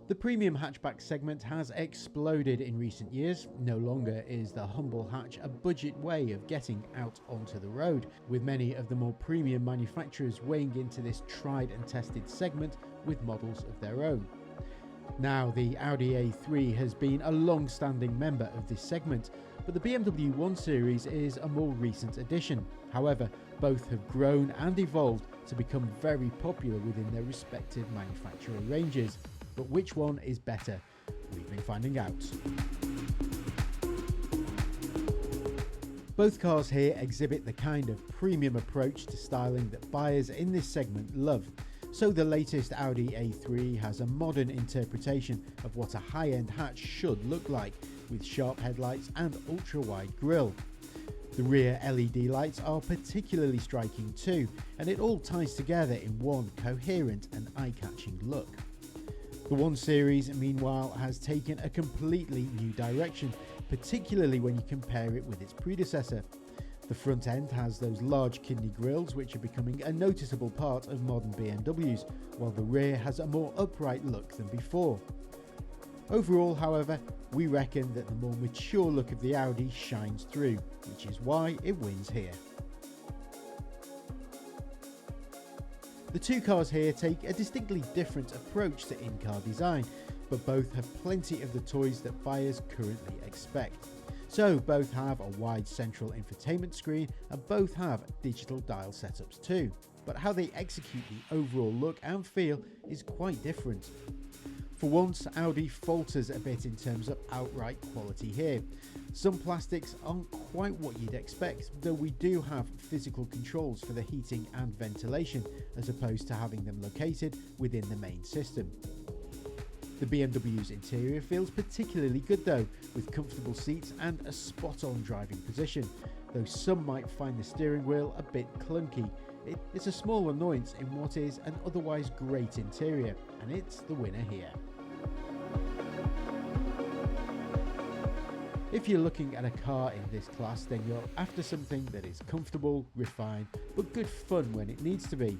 The premium hatchback segment has exploded in recent years. No longer is the humble hatch a budget way of getting out onto the road, with many of the more premium manufacturers weighing into this tried and tested segment with models of their own. Now, the Audi A3 has been a long-standing member of this segment, but the BMW 1 Series is a more recent addition. However, both have grown and evolved to become very popular within their respective manufacturer ranges. But which one is better? We've been finding out. Both cars here exhibit the kind of premium approach to styling that buyers in this segment love. So the latest Audi A3 has a modern interpretation of what a high-end hatch should look like, with sharp headlights and ultra-wide grille. The rear LED lights are particularly striking too, and it all ties together in one coherent and eye-catching look. The 1 Series, meanwhile, has taken a completely new direction, particularly when you compare it with its predecessor. The front end has those large kidney grilles which are becoming a noticeable part of modern BMWs, while the rear has a more upright look than before. Overall, however, we reckon that the more mature look of the Audi shines through, which is why it wins here. The two cars here take a distinctly different approach to in-car design, but both have plenty of the toys that buyers currently expect. So both have a wide central infotainment screen and both have digital dial setups too, but how they execute the overall look and feel is quite different. For once, Audi falters a bit in terms of outright quality here. Some plastics aren't quite what you'd expect, though we do have physical controls for the heating and ventilation, as opposed to having them located within the main system. The BMW's interior feels particularly good though, with comfortable seats and a spot-on driving position, though some might find the steering wheel a bit clunky. It's a small annoyance in what is an otherwise great interior, and it's the winner here. If you're looking at a car in this class, then you're after something that is comfortable, refined, but good fun when it needs to be.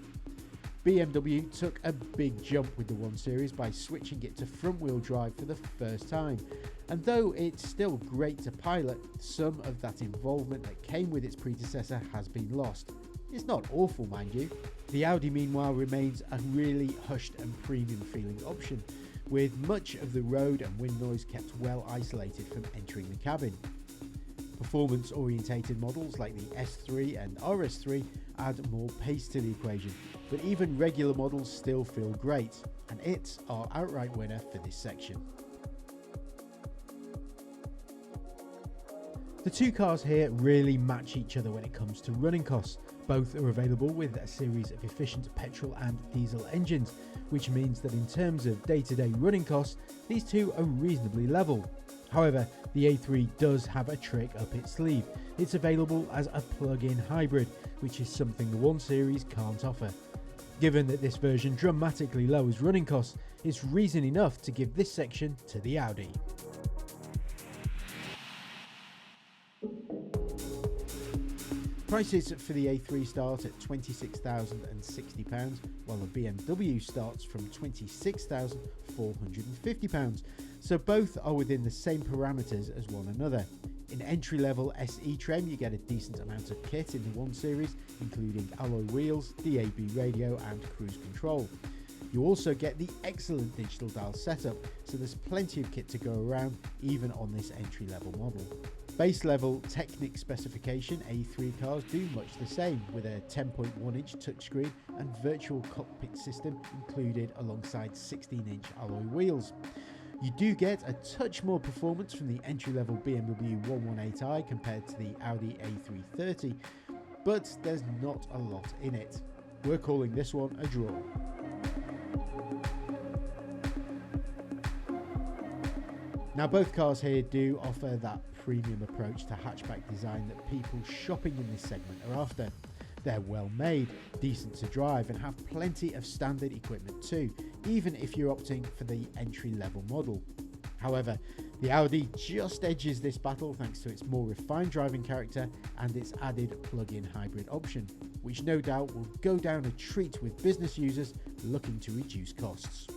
BMW took a big jump with the 1 Series by switching it to front-wheel drive for the first time, and though it's still great to pilot, some of that involvement that came with its predecessor has been lost. It's not awful, mind you. The Audi meanwhile remains a really hushed and premium feeling option, with much of the road and wind noise kept well isolated from entering the cabin. Performance orientated models like the S3 and RS3 add more pace to the equation, but even regular models still feel great, and it's our outright winner for this section. The two cars here really match each other when it comes to running costs. Both are available with a series of efficient petrol and diesel engines, which means that in terms of day-to-day running costs, these two are reasonably level. However, the A3 does have a trick up its sleeve. It's available as a plug-in hybrid, which is something the 1 Series can't offer. Given that this version dramatically lowers running costs, it's reason enough to give this section to the Audi. Prices for the A3 start at £26,060, while the BMW starts from £26,450, so both are within the same parameters as one another. In entry-level SE trim, you get a decent amount of kit in the 1 Series, including alloy wheels, DAB radio and cruise control. You also get the excellent digital dial setup, so there's plenty of kit to go around even on this entry-level model. Base level Technic specification A3 cars do much the same, with a 10.1-inch touchscreen and virtual cockpit system included alongside 16-inch alloy wheels. You do get a touch more performance from the entry-level BMW 118i compared to the Audi A330, but there's not a lot in it. We're calling this one a draw. Now both cars here do offer that premium approach to hatchback design that people shopping in this segment are after. They're well made, decent to drive and have plenty of standard equipment too, even if you're opting for the entry level model. However, the Audi just edges this battle thanks to its more refined driving character and its added plug-in hybrid option, which no doubt will go down a treat with business users looking to reduce costs.